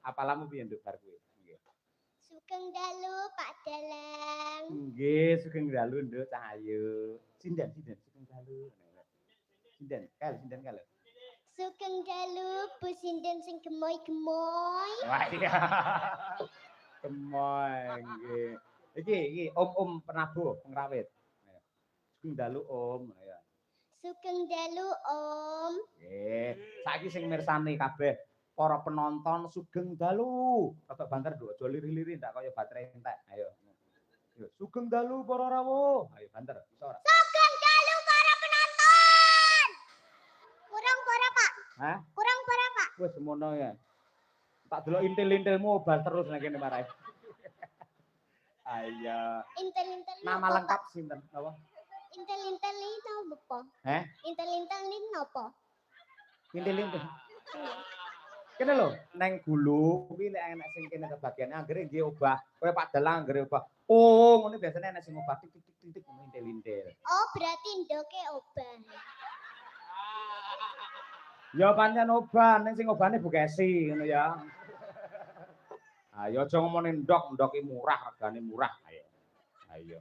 Apalamu piye nduk bar kuwi? Nggih. Sugeng dalu Pak Dalang. Nggih, sugeng dalu nduk Cahayu. Sinden sugeng dalu. Sinden, kal. Sugeng dalu Bu Sinden sing gemoy-gemoy. Wah iya. Gemoy nggih. Iki Om Penabuh pengrawit. Sugeng dalu Om. Ya. Sugeng dalu Om. Nggih. Saiki sing mirsani kabeh para penonton sugeng dalu. Rada banter nduk, aja liri-liri ndak kaya baterai entek. Ayo. Yo, sugeng dalu para rawuh. Ayo banter, iso ora? Sugeng dalu para penonton. Kurang para Pak. Hah? Kurang para Pak. Wis semono ya. Tak delok intil-intilmu obar terus nang kene marai. Ayo. Intel-intel Nama lengkap sinten? Napa? Intel-intel ini napa? Heh? Intel-intel ini napa? Intil-intil. Kene lho, neng gulu kuwi nek enek sing kene bagiane anggere nggih obah. Kowe Pak Dalang anggere obah. Oh, ngene biasane enek sing obah titik-titik intil-intil. Oh, berarti ndoke obah. Ya pancen obah, ning sing obahne Bukesi ngono ya. Ayo aja ngomongin ndok iki murah, regane murah. Ayo. Ayo,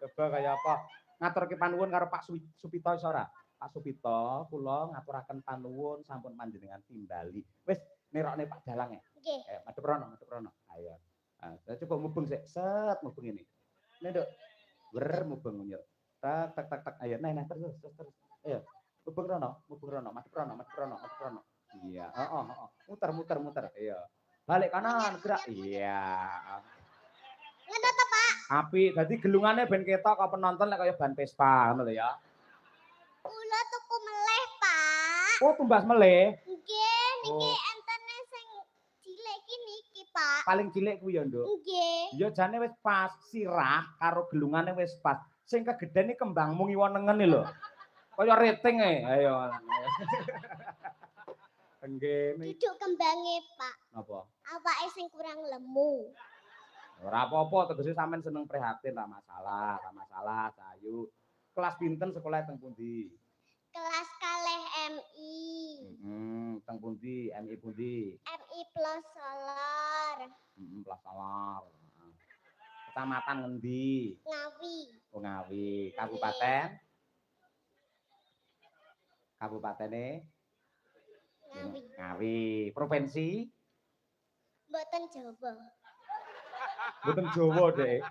Coba kaya apa? Ngaturke panuwun karo Pak Supito iso ora? Pak Supito, kula ngaturaken panuwun sampun panjenengan timbali. Wis nerokne Pak Dalang ya. Nggih. Madhep rono. Ayo. Ah, coba mubeng sik, set mubeng ini. Nek nduk. Wer mubeng yo. Tak. Ayo, nah terus. Ayo. Mubeng rono, madhep rono. Iya, heeh. Muter. Iya. Balik kanan, gerak. Iya. Ngono ta, Pak? Apik, dadi gelungane ben ketok kok penonton lek kaya ban Vespa ngono lho ya. Kula tuku meleh, Pak. Oh, tumbas meleh. Nggih, niki entene sing cilik iki niki, Pak. Paling cilik kuwi ya, Nduk. Nggih. Ya jane wis pas sirah karo gelungane wis pas. Sing kegeden iki kembangmu ngiwonengen lho. Kaya rating ayo. Nggih. Duduk kembange, Pak. Napa? Awake sing kurang lemu. Ora apa-apa, tegese sampean seneng prihatin ra masalah, Cahayu. Kelas pinten sekolah teng pundi? Kelas kalih MI. Teng pundi? MI pundi? MI Plus Solar. Plus Solar. Kecamatan ngendi? Ngawi. Oh, Ngawi. Kabupaten? Kabupatene? Ngawi. Provinsi? Mboten Jawa. Mboten Jawa, Dek.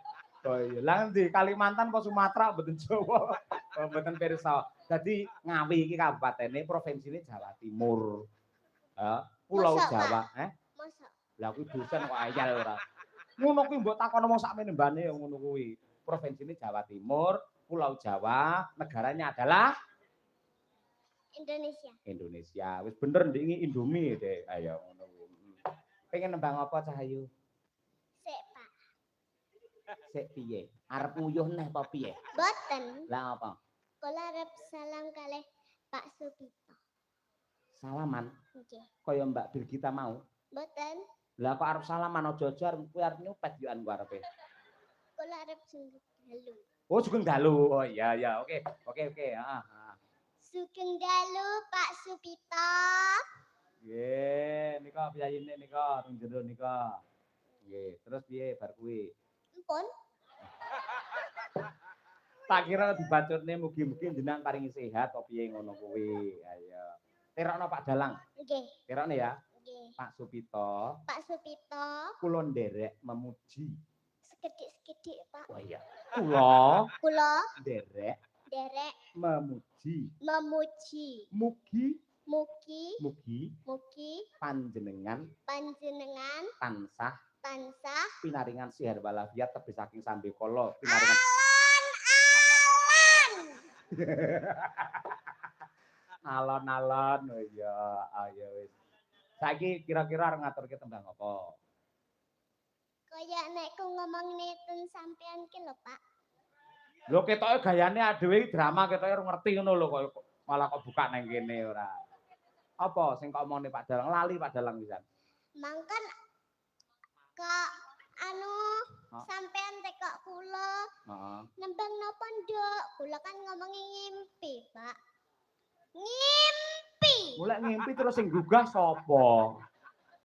Oh iya. Lah endi? Kalimantan apa Sumatera mboten Jawa. Oh, mboten pirsa. Dadi Ngawi iki kabupatene, provinsine Jawa Timur. Pulau Masa, Jawa, Masa. Lah kuwi dosen kok ayal ora. Ngono kuwi mbok takono wong sakmene mbane ya ngono kuwi. Provinsine Jawa Timur, Pulau Jawa, negaranya adalah Indonesia. Indonesia. Wis bener ndek iki Indomie, Dek. Ayo ngono kuwi. Pengen nembang apa Cahayu? Sik, Pak. Sik piye? Arep nguyuh neh apa piye? Boten. Lah apa? Kula arep salam kalih Pak Supito. Salaman? Nggih. Kaya Mbak Birgita mau? Boten. Lah kok arep salaman aja-aja kuwi arep nyopet yo ku arepe. Kula arep sugeng dalu. Oh, sugeng dalu. Oh iya, oke. Heeh. Sugeng dalu Pak Supito. Nggih, nika piyayine nika teng jero nika. Nggih, terus piye bar kuwi? Empun. Tak kira dibacutne mugi-mugi jenengan paringi sehat apa piye ngono kuwi. Ayo. Terokno Pak Dalang. Nggih. Terokne ya. Nggih. Pak Supito. Pak Supito. Kula nderek memuji. Sekedhik-sekedhik, Pak. Oh iya. Kula nderek memuji. Mugi panjenengan tansah pinaringan sihat walafiat tebih saking sambe kala pinaringan alon-alon. Oh iya, ayo wis. Saiki kira-kira arep ngaturke tembang apa? Kaya nek ku ngomongin ten sampean ki lho, Pak. Lho ketoke gayane dhewe drama ketoke ora ngerti ngono lho kok malah kok buka nang kene ora. Apa sing kok omongne Pak Dalang? Lali Pak Dalang pisan. Mangkan sampean tekok kula. Heeh. Nembang napa nduk? Kula kan ngomongi ngimpi, Pak. Ngimpi. Mulai ngimpi terus sing gugah sapa?